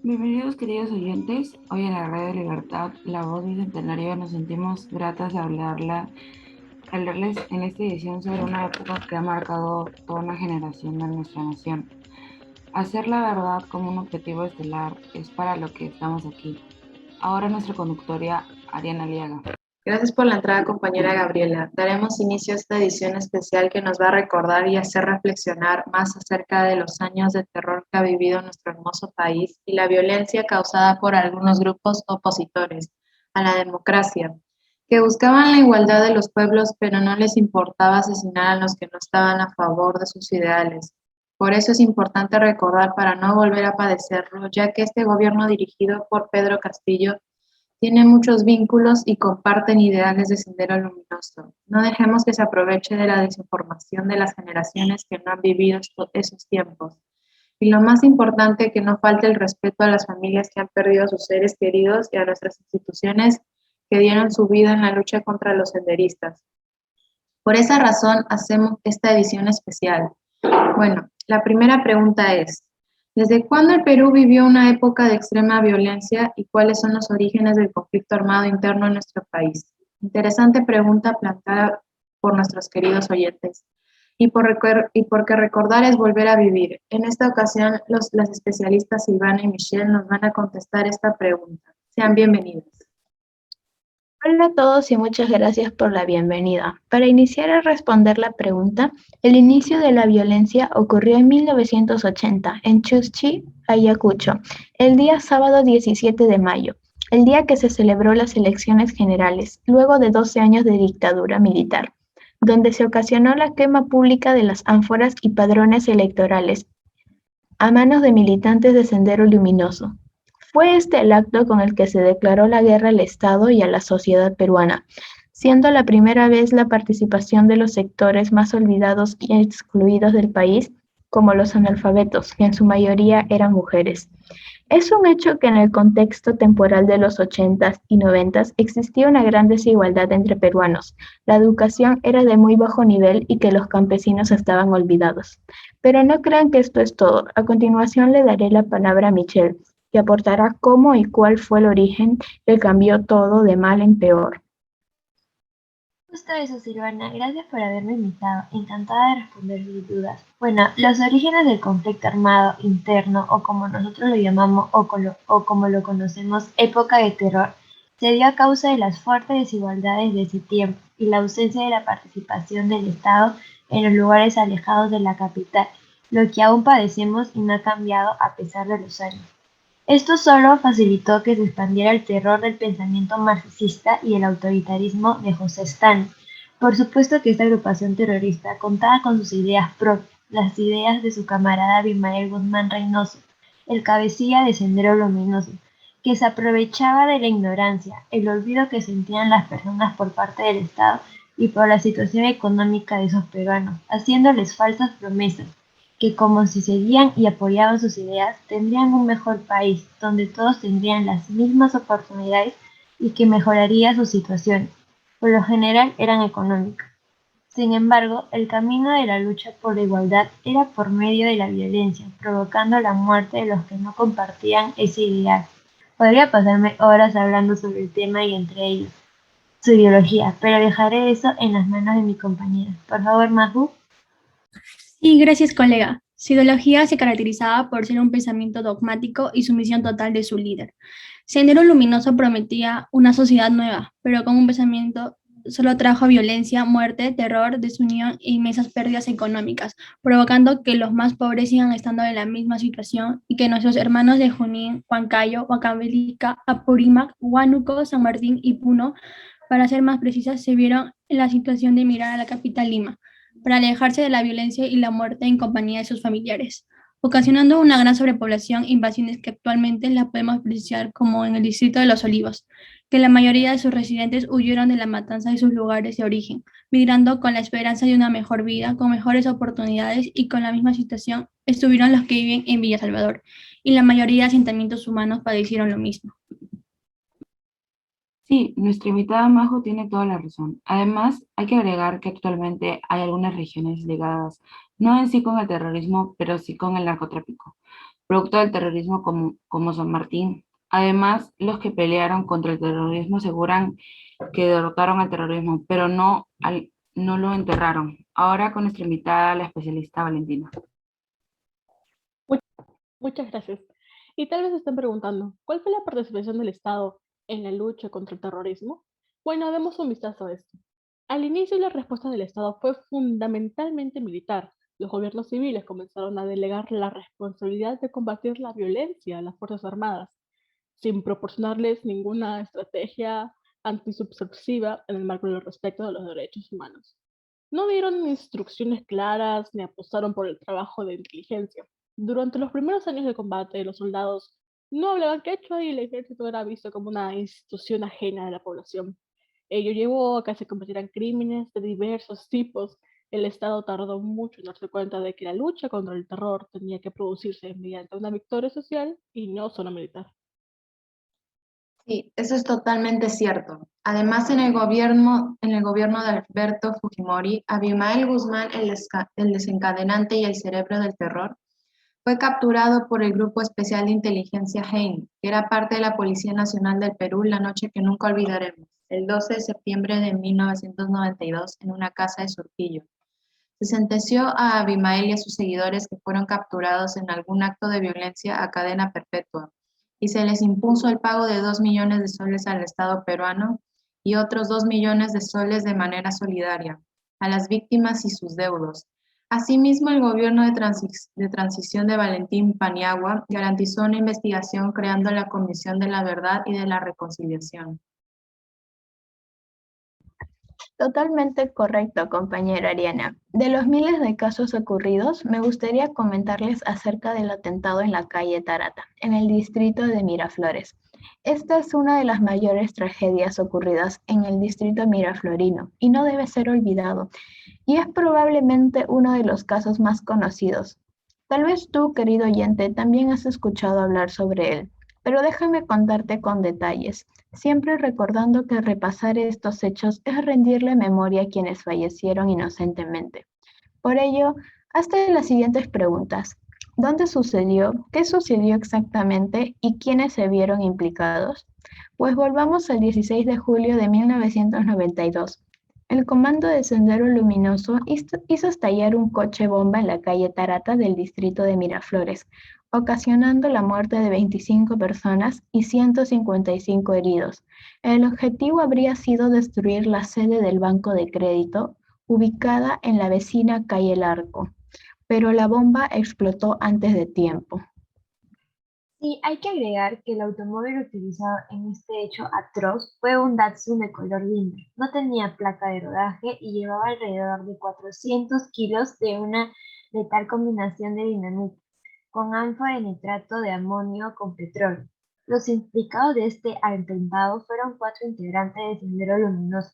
Bienvenidos queridos oyentes, hoy en la Radio Libertad, la voz bicentenaria, nos sentimos gratas de hablarles en esta edición sobre una época que ha marcado toda una generación de nuestra nación. Hacer la verdad como un objetivo estelar es para lo que estamos aquí. Ahora nuestra conductoria, Ariana Liaga. Gracias por la entrada, compañera Gabriela. Daremos inicio a esta edición especial que nos va a recordar y hacer reflexionar más acerca de los años de terror que ha vivido nuestro hermoso país y la violencia causada por algunos grupos opositores a la democracia, que buscaban la igualdad de los pueblos, pero no les importaba asesinar a los que no estaban a favor de sus ideales. Por eso es importante recordar para no volver a padecerlo, ya que este gobierno dirigido por Pedro Castillo tiene muchos vínculos y comparten ideales de Sendero Luminoso. No dejemos que se aproveche de la desinformación de las generaciones que no han vivido esos tiempos. Y lo más importante, que no falte el respeto a las familias que han perdido a sus seres queridos y a nuestras instituciones que dieron su vida en la lucha contra los senderistas. Por esa razón hacemos esta edición especial. Bueno, la primera pregunta es, ¿desde cuándo el Perú vivió una época de extrema violencia y cuáles son los orígenes del conflicto armado interno en nuestro país? Interesante pregunta planteada por nuestros queridos oyentes. Y porque recordar es volver a vivir. En esta ocasión, las especialistas Silvana y Michelle nos van a contestar esta pregunta. Sean bienvenidos. Hola a todos y muchas gracias por la bienvenida. Para iniciar a responder la pregunta, el inicio de la violencia ocurrió en 1980 en Chuschi, Ayacucho, el día sábado 17 de mayo, el día que se celebró las elecciones generales, luego de 12 años de dictadura militar, donde se ocasionó la quema pública de las ánforas y padrones electorales a manos de militantes de Sendero Luminoso. Fue este el acto con el que se declaró la guerra al Estado y a la sociedad peruana, siendo la primera vez la participación de los sectores más olvidados y excluidos del país, como los analfabetos, que en su mayoría eran mujeres. Es un hecho que en el contexto temporal de los 80s y 90s existía una gran desigualdad entre peruanos. La educación era de muy bajo nivel y que los campesinos estaban olvidados. Pero no crean que esto es todo. A continuación le daré la palabra a Michelle, que aportará cómo y cuál fue el origen que cambió todo de mal en peor. Justo eso, Silvana. Gracias por haberme invitado. Encantada de responder mis dudas. Bueno, los orígenes del conflicto armado interno, o como nosotros lo llamamos, o como lo conocemos, época de terror, se dio a causa de las fuertes desigualdades de ese tiempo y la ausencia de la participación del Estado en los lugares alejados de la capital, lo que aún padecemos y no ha cambiado a pesar de los años. Esto solo facilitó que se expandiera el terror del pensamiento marxista y el autoritarismo de José Stalin. Por supuesto que esta agrupación terrorista contaba con sus ideas propias, las ideas de su camarada Abimael Guzmán Reynoso, el cabecilla de Sendero Luminoso, que se aprovechaba de la ignorancia, el olvido que sentían las personas por parte del Estado y por la situación económica de esos peruanos, haciéndoles falsas promesas que, como si seguían y apoyaban sus ideas, tendrían un mejor país, donde todos tendrían las mismas oportunidades y que mejoraría su situación. Por lo general eran económicas. Sin embargo, el camino de la lucha por la igualdad era por medio de la violencia, provocando la muerte de los que no compartían ese ideal. Podría pasarme horas hablando sobre el tema y entre ellos su ideología, pero dejaré eso en las manos de mi compañera. Por favor, Mahu. Sí, gracias, colega. Su ideología se caracterizaba por ser un pensamiento dogmático y sumisión total de su líder. Sendero Luminoso prometía una sociedad nueva, pero con un pensamiento solo trajo violencia, muerte, terror, desunión e inmensas pérdidas económicas, provocando que los más pobres sigan estando en la misma situación y que nuestros hermanos de Junín, Huancayo, Huancavelica, Apurímac, Huánuco, San Martín y Puno, para ser más precisas, se vieron en la situación de emigrar a la capital Lima para alejarse de la violencia y la muerte en compañía de sus familiares, ocasionando una gran sobrepoblación e invasiones que actualmente la podemos apreciar como en el distrito de Los Olivos, que la mayoría de sus residentes huyeron de la matanza de sus lugares de origen, migrando con la esperanza de una mejor vida, con mejores oportunidades y con la misma situación estuvieron los que viven en Villa Salvador, y la mayoría de asentamientos humanos padecieron lo mismo. Sí, nuestra invitada Majo tiene toda la razón. Además, hay que agregar que actualmente hay algunas regiones ligadas, no en sí con el terrorismo, pero sí con el narcotráfico, producto del terrorismo como San Martín. Además, los que pelearon contra el terrorismo aseguran que derrotaron al terrorismo, pero no lo enterraron. Ahora con nuestra invitada, la especialista Valentina. Muchas gracias. Y tal vez se estén preguntando, ¿cuál fue la participación del Estado en la lucha contra el terrorismo? Bueno, demos un vistazo a esto. Al inicio, la respuesta del Estado fue fundamentalmente militar. Los gobiernos civiles comenzaron a delegar la responsabilidad de combatir la violencia a las Fuerzas Armadas, sin proporcionarles ninguna estrategia antisubversiva en el marco del respeto de los derechos humanos. No dieron instrucciones claras ni apostaron por el trabajo de inteligencia. Durante los primeros años de combate, los soldados no hablaban quechua y el ejército era visto como una institución ajena de la población. Ello llevó a que se cometieran crímenes de diversos tipos. El Estado tardó mucho en darse cuenta de que la lucha contra el terror tenía que producirse mediante una victoria social y no solo militar. Sí, eso es totalmente cierto. Además, en el gobierno de Alberto Fujimori, Abimael Guzmán, el desencadenante y el cerebro del terror, fue capturado por el Grupo Especial de Inteligencia Hein, que era parte de la Policía Nacional del Perú la noche que nunca olvidaremos, el 12 de septiembre de 1992, en una casa de Surquillo. Se sentenció a Abimael y a sus seguidores que fueron capturados en algún acto de violencia a cadena perpetua, y se les impuso el pago de 2 millones de soles al Estado peruano y otros 2 millones de soles de manera solidaria a las víctimas y sus deudos. Asimismo, el gobierno de transición de Valentín Paniagua garantizó una investigación creando la Comisión de la Verdad y de la Reconciliación. Totalmente correcto, compañera Ariana. De los miles de casos ocurridos, me gustaría comentarles acerca del atentado en la calle Tarata, en el distrito de Miraflores. Esta es una de las mayores tragedias ocurridas en el distrito miraflorino y no debe ser olvidado, y es probablemente uno de los casos más conocidos. Tal vez tú, querido oyente, también has escuchado hablar sobre él, pero déjame contarte con detalles, siempre recordando que repasar estos hechos es rendirle memoria a quienes fallecieron inocentemente. Por ello, hazte las siguientes preguntas. ¿Dónde sucedió? ¿Qué sucedió exactamente? ¿Y quiénes se vieron implicados? Pues volvamos al 16 de julio de 1992. El Comando de Sendero Luminoso hizo estallar un coche bomba en la calle Tarata del distrito de Miraflores, ocasionando la muerte de 25 personas y 155 heridos. El objetivo habría sido destruir la sede del Banco de Crédito, ubicada en la vecina calle El Arco, pero la bomba explotó antes de tiempo. Sí, hay que agregar que el automóvil utilizado en este hecho atroz fue un Datsun de color limpio. No tenía placa de rodaje y llevaba alrededor de 400 kilos de una letal combinación de dinamita con ánfora de nitrato de amonio con petróleo. Los implicados de este atentado fueron 4 integrantes de Sendero Luminoso,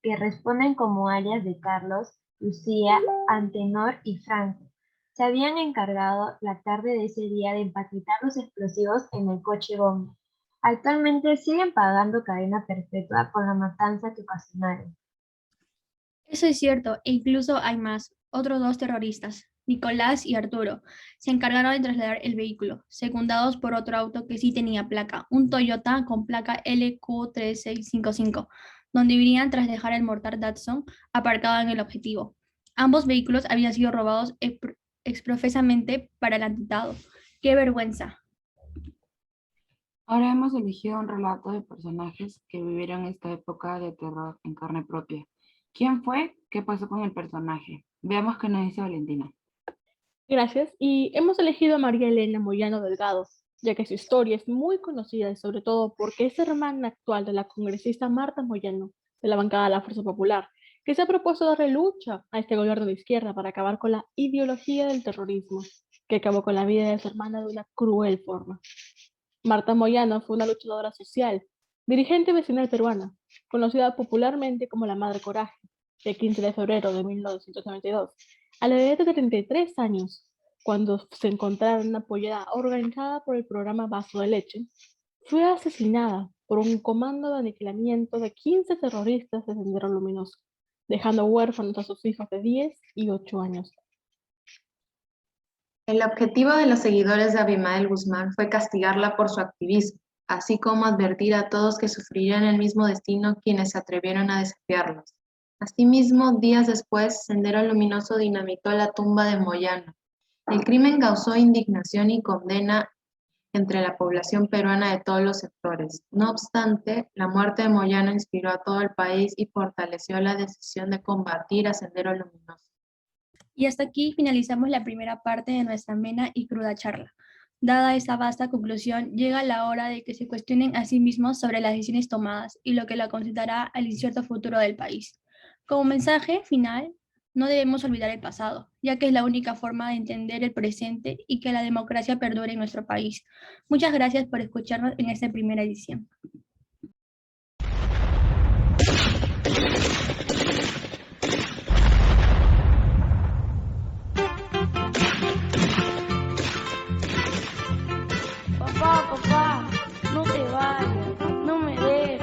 que responden como alias de Carlos, Lucía, Antenor y Franco. Se habían encargado la tarde de ese día de empaquetar los explosivos en el coche bomba. Actualmente siguen pagando cadena perpetua por la matanza que ocasionaron. Eso es cierto, e incluso hay más. Otros dos terroristas, Nicolás y Arturo, se encargaron de trasladar el vehículo, secundados por otro auto que sí tenía placa, un Toyota con placa LQ3655, donde irían tras dejar el mortal Datsun aparcado en el objetivo. Ambos vehículos habían sido robados exprofesamente para el atentado. ¡Qué vergüenza! Ahora hemos elegido un relato de personajes que vivieron esta época de terror en carne propia. ¿Quién fue? ¿Qué pasó con el personaje? Veamos qué nos dice Valentina. Gracias, y hemos elegido a María Elena Moyano Delgado, ya que su historia es muy conocida y sobre todo porque es hermana actual de la congresista Marta Moyano, de la bancada de la Fuerza Popular, que se ha propuesto darle lucha a este gobierno de izquierda para acabar con la ideología del terrorismo, que acabó con la vida de su hermana de una cruel forma. Marta Moyano fue una luchadora social, dirigente vecinal peruana, conocida popularmente como la Madre Coraje, el 15 de febrero de 1992, a la edad de 33 años, cuando se encontraba en una pollada organizada por el programa Vaso de Leche, fue asesinada por un comando de aniquilamiento de 15 terroristas de Sendero Luminoso, dejando huérfanos a sus hijos de 10 y 8 años. El objetivo de los seguidores de Abimael Guzmán fue castigarla por su activismo, así como advertir a todos que sufrirían el mismo destino quienes se atrevieron a desafiarlos. Asimismo, días después, Sendero Luminoso dinamitó la tumba de Moyano. El crimen causó indignación y condena entre la población peruana de todos los sectores. No obstante, la muerte de Moyano inspiró a todo el país y fortaleció la decisión de combatir a Sendero Luminoso. Y hasta aquí finalizamos la primera parte de nuestra amena y cruda charla. Dada esta vasta conclusión, llega la hora de que se cuestionen a sí mismos sobre las decisiones tomadas y lo que la considerará al incierto futuro del país. Como mensaje final, no debemos olvidar el pasado, ya que es la única forma de entender el presente y que la democracia perdure en nuestro país. Muchas gracias por escucharnos en esta primera edición. Papá, no te vayas, no me dejes.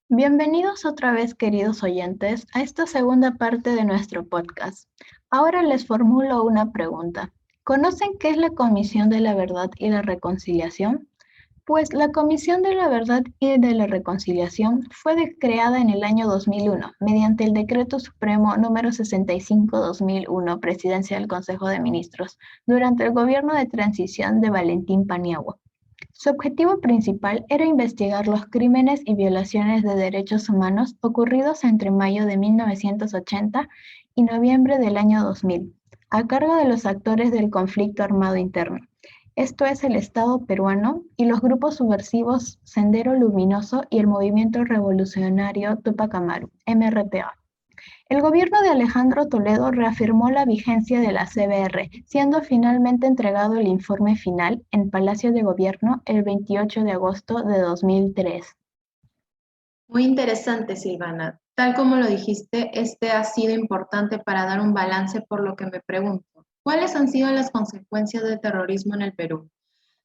Bienvenidos otra vez, queridos oyentes, a esta segunda parte de nuestro podcast. Ahora les formulo una pregunta. ¿Conocen qué es la Comisión de la Verdad y la Reconciliación? Pues la Comisión de la Verdad y de la Reconciliación fue creada en el año 2001 mediante el Decreto Supremo número 65/2001, Presidencia del Consejo de Ministros, durante el gobierno de transición de Valentín Paniagua. Su objetivo principal era investigar los crímenes y violaciones de derechos humanos ocurridos entre mayo de 1980 y noviembre del año 2000, a cargo de los actores del conflicto armado interno. Esto es el Estado peruano y los grupos subversivos Sendero Luminoso y el Movimiento Revolucionario Tupac Amaru, MRTA. El gobierno de Alejandro Toledo reafirmó la vigencia de la CBR, siendo finalmente entregado el informe final en Palacio de Gobierno el 28 de agosto de 2003. Muy interesante, Silvana. Tal como lo dijiste, este ha sido importante para dar un balance, por lo que me pregunto, ¿cuáles han sido las consecuencias del terrorismo en el Perú?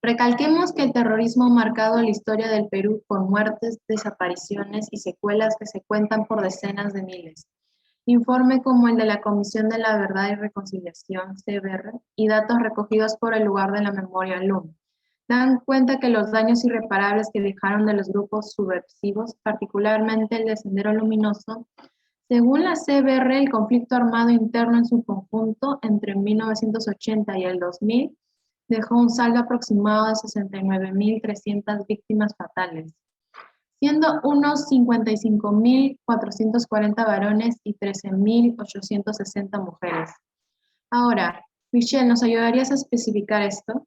Recalquemos que el terrorismo ha marcado la historia del Perú con muertes, desapariciones y secuelas que se cuentan por decenas de miles. Informe como el de la Comisión de la Verdad y Reconciliación, CBR, y datos recogidos por el lugar de la memoria LUM, dan cuenta que los daños irreparables que dejaron de los grupos subversivos, particularmente el de Sendero Luminoso, según la CBR, el conflicto armado interno en su conjunto entre 1980 y el 2000 dejó un saldo aproximado de 69.300 víctimas fatales, siendo unos 55.440 varones y 13.860 mujeres. Ahora, Michelle, ¿nos ayudarías a especificar esto?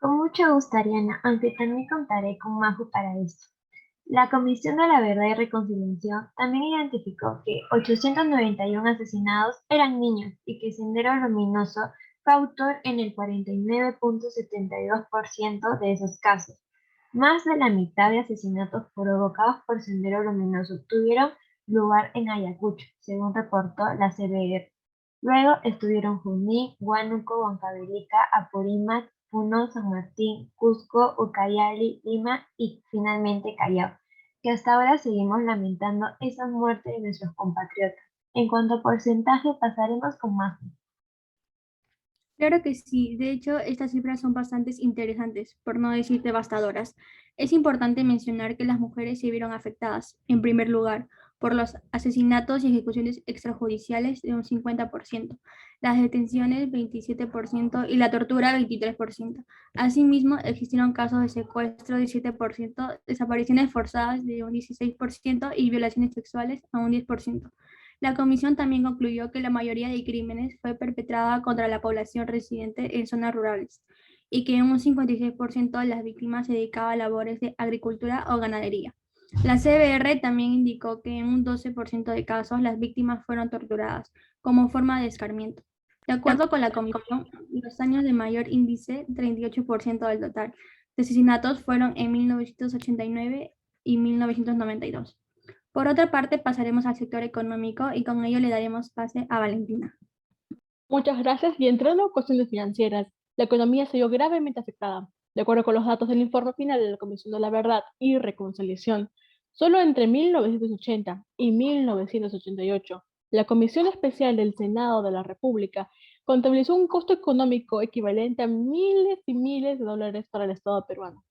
Con mucho gusto, Ariana, aunque también contaré con Majo para esto. La Comisión de la Verdad y Reconciliación también identificó que 891 asesinados eran niños y que Sendero Luminoso fue autor en el 49.72% de esos casos. Más de la mitad de asesinatos provocados por Sendero Luminoso tuvieron lugar en Ayacucho, según reportó la CBR. Luego estuvieron Junín, Huánuco, Huancavelica, Apurímac, Puno, San Martín, Cusco, Ucayali, Lima y finalmente Callao, que hasta ahora seguimos lamentando esa muerte de nuestros compatriotas. En cuanto a porcentaje, pasaremos con Majo. Claro que sí, de hecho estas cifras son bastante interesantes, por no decir devastadoras. Es importante mencionar que las mujeres se vieron afectadas, en primer lugar, por los asesinatos y ejecuciones extrajudiciales de un 50%, las detenciones 27% y la tortura 23%. Asimismo, existieron casos de secuestro de 7%, desapariciones forzadas de un 16% y violaciones sexuales a un 10%. La comisión también concluyó que la mayoría de crímenes fue perpetrada contra la población residente en zonas rurales y que un 56% de las víctimas se dedicaba a labores de agricultura o ganadería. La CBR también indicó que en un 12% de casos las víctimas fueron torturadas como forma de escarmiento. De acuerdo con la comisión, los años de mayor índice, 38% del total de asesinatos, fueron en 1989 y 1992. Por otra parte, pasaremos al sector económico y con ello le daremos pase a Valentina. Muchas gracias. Y entrando en cuestiones financieras, la economía se vio gravemente afectada. De acuerdo con los datos del informe final de la Comisión de la Verdad y Reconciliación, solo entre 1980 y 1988 La Comisión Especial del Senado de la República contabilizó un costo económico equivalente a miles y miles de dólares para el Estado peruano.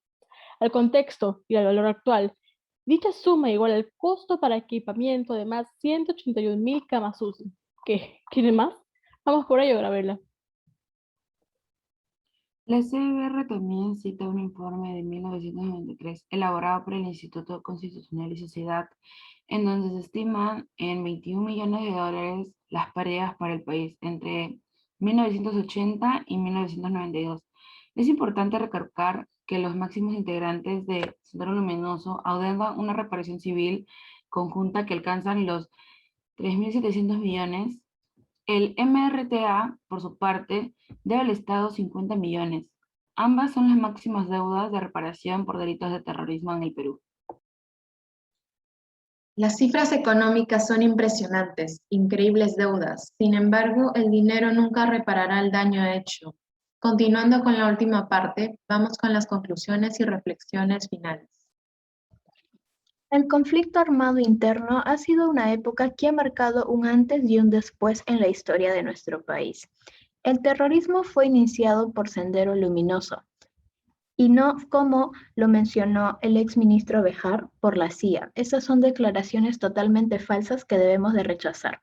Al contexto y al valor actual, dicha suma igual al costo para equipamiento de más 181.000 camas UCI. ¿Qué? ¿Quieren más? Vamos por ello, Gabriela. La CBR también cita un informe de 1993 elaborado por el Instituto Constitucional y Sociedad, en donde se estiman en 21 millones de dólares las pérdidas para el país entre 1980 y 1992. Es importante recalcar que los máximos integrantes de Sendero Luminoso adeudan una reparación civil conjunta que alcanzan los 3.700 millones. El MRTA, por su parte, debe al Estado 50 millones. Ambas son las máximas deudas de reparación por delitos de terrorismo en el Perú. Las cifras económicas son impresionantes, increíbles deudas. Sin embargo, el dinero nunca reparará el daño hecho. Continuando con la última parte, vamos con las conclusiones y reflexiones finales. El conflicto armado interno ha sido una época que ha marcado un antes y un después en la historia de nuestro país. El terrorismo fue iniciado por Sendero Luminoso y no, como lo mencionó el exministro Bejar, por la CIA. Esas son declaraciones totalmente falsas que debemos de rechazar.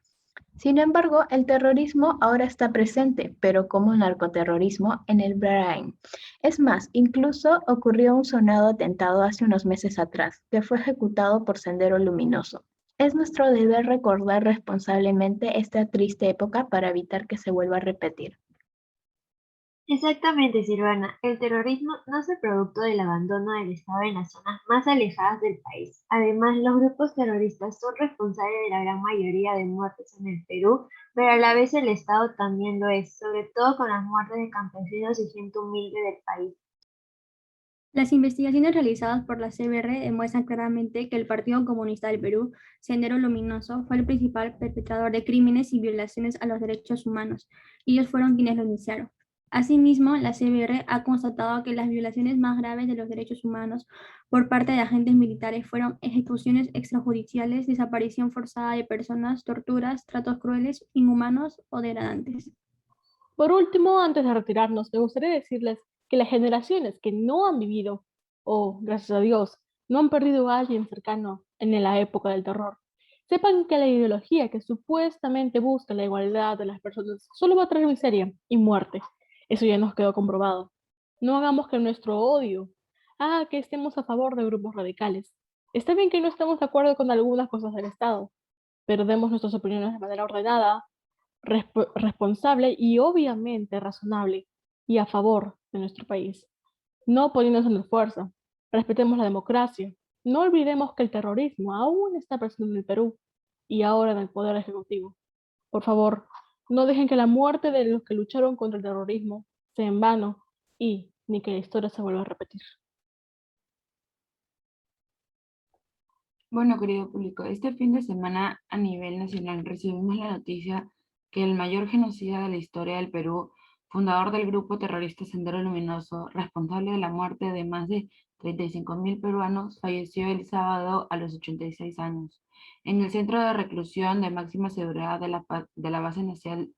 Sin embargo, el terrorismo ahora está presente, pero como el narcoterrorismo en el Bahrein. Es más, incluso ocurrió un sonado atentado hace unos meses atrás, que fue ejecutado por Sendero Luminoso. Es nuestro deber recordar responsablemente esta triste época para evitar que se vuelva a repetir. Exactamente, Silvana. El terrorismo nace producto del abandono del Estado en las zonas más alejadas del país. Además, los grupos terroristas son responsables de la gran mayoría de muertes en el Perú, pero a la vez el Estado también lo es, sobre todo con las muertes de campesinos y gente humilde del país. Las investigaciones realizadas por la CBR demuestran claramente que el Partido Comunista del Perú, Sendero Luminoso, fue el principal perpetrador de crímenes y violaciones a los derechos humanos, y ellos fueron quienes lo iniciaron. Asimismo, la CBR ha constatado que las violaciones más graves de los derechos humanos por parte de agentes militares fueron ejecuciones extrajudiciales, desaparición forzada de personas, torturas, tratos crueles, inhumanos o degradantes. Por último, antes de retirarnos, me gustaría decirles que las generaciones que no han vivido, o gracias a Dios, no han perdido a alguien cercano en la época del terror, sepan que la ideología que supuestamente busca la igualdad de las personas solo va a traer miseria y muerte. Eso ya nos quedó comprobado. No hagamos que nuestro odio haga que estemos a favor de grupos radicales. Está bien que no estemos de acuerdo con algunas cosas del Estado, pero demos nuestras opiniones de manera ordenada, responsable y obviamente razonable y a favor de nuestro país. No poniéndonos en la fuerza. Respetemos la democracia. No olvidemos que el terrorismo aún está presente en el Perú y ahora en el Poder Ejecutivo. Por favor, no dejen que la muerte de los que lucharon contra el terrorismo sea en vano y ni que la historia se vuelva a repetir. Bueno, querido público, este fin de semana a nivel nacional recibimos la noticia que el mayor genocida de la historia del Perú, fundador del grupo terrorista Sendero Luminoso, responsable de la muerte de más de 35.000 peruanos, falleció el sábado a los 86 años, en el centro de reclusión de máxima seguridad de la base nacional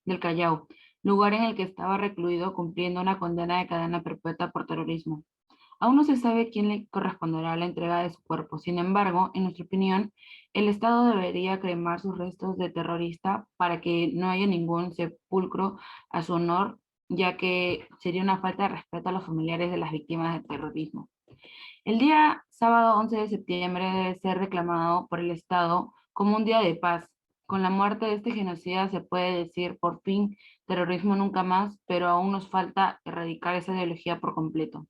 del Callao, lugar en el que estaba recluido cumpliendo una condena de cadena perpetua por terrorismo. Aún no se sabe quién le corresponderá la entrega de su cuerpo. Sin embargo, en nuestra opinión, el Estado debería cremar sus restos de terrorista para que no haya ningún sepulcro a su honor, ya que sería una falta de respeto a los familiares de las víctimas de terrorismo. El día sábado 11 de septiembre debe ser reclamado por el Estado como un día de paz. Con la muerte de este genocida se puede decir, por fin, terrorismo nunca más, pero aún nos falta erradicar esa ideología por completo.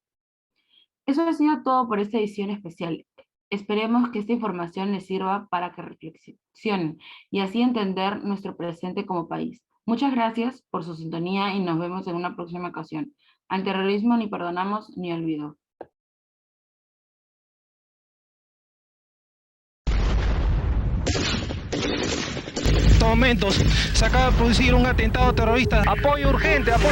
Eso ha sido todo por esta edición especial. Esperemos que esta información les sirva para que reflexionen y así entender nuestro presente como país. Muchas gracias por su sintonía y nos vemos en una próxima ocasión. Al terrorismo ni perdonamos ni olvido. En estos momentos se acaba de producir un atentado terrorista. Apoyo urgente aquí.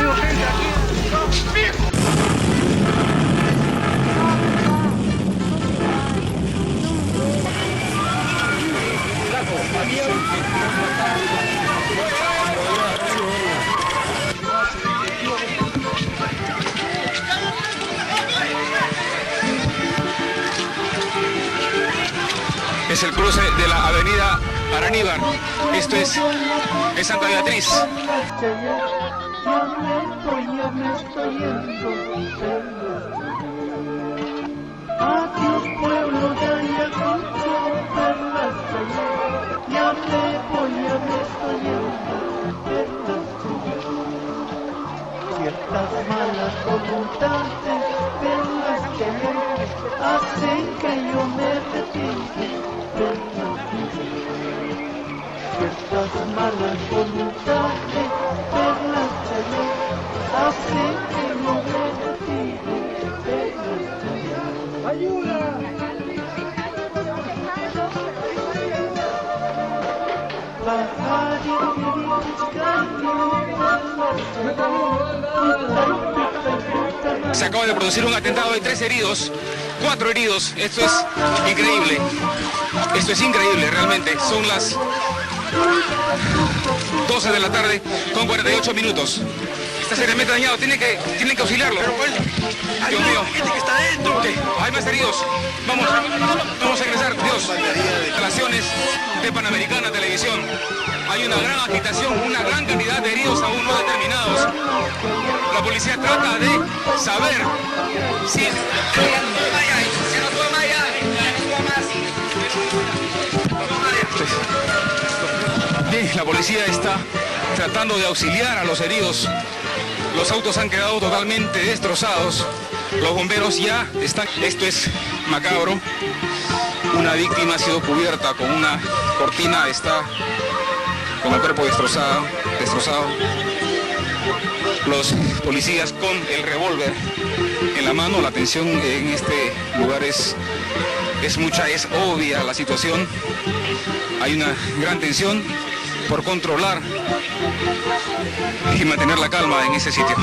Es el cruce de la avenida Araníbar. Esto es Santa Beatriz. Adiós pueblo de Ayacucho, perlas ya me voy, ya me estoy yendo, perlas ciertas malas voluntades, perlas que hacen que yo me retire, perlas ciertas malas voluntades, perlas que hacen que yo me retire, perlas ¡ayuda! Se acaba de producir un atentado, hay 3 heridos, 4 heridos. Esto es increíble. Esto es increíble realmente. Son las 12 de la tarde con 48 minutos. Está seriamente dañado, tienen que auxiliarlo. Dios mío. Okay. Hay más heridos. Vamos a ingresar. Dios. Instalaciones de Panamericana Televisión. Hay una gran agitación, una gran cantidad de heridos aún no determinados. La policía trata de saber si... Bien, la policía está tratando de auxiliar a los heridos. Los autos han quedado totalmente destrozados. Los bomberos ya están... Esto es macabro. Una víctima ha sido cubierta con una cortina, está con el cuerpo destrozado. Los policías con el revólver en la mano. La tensión en este lugar es mucha, es obvia la situación. Hay una gran tensión por controlar y mantener la calma en ese sitio.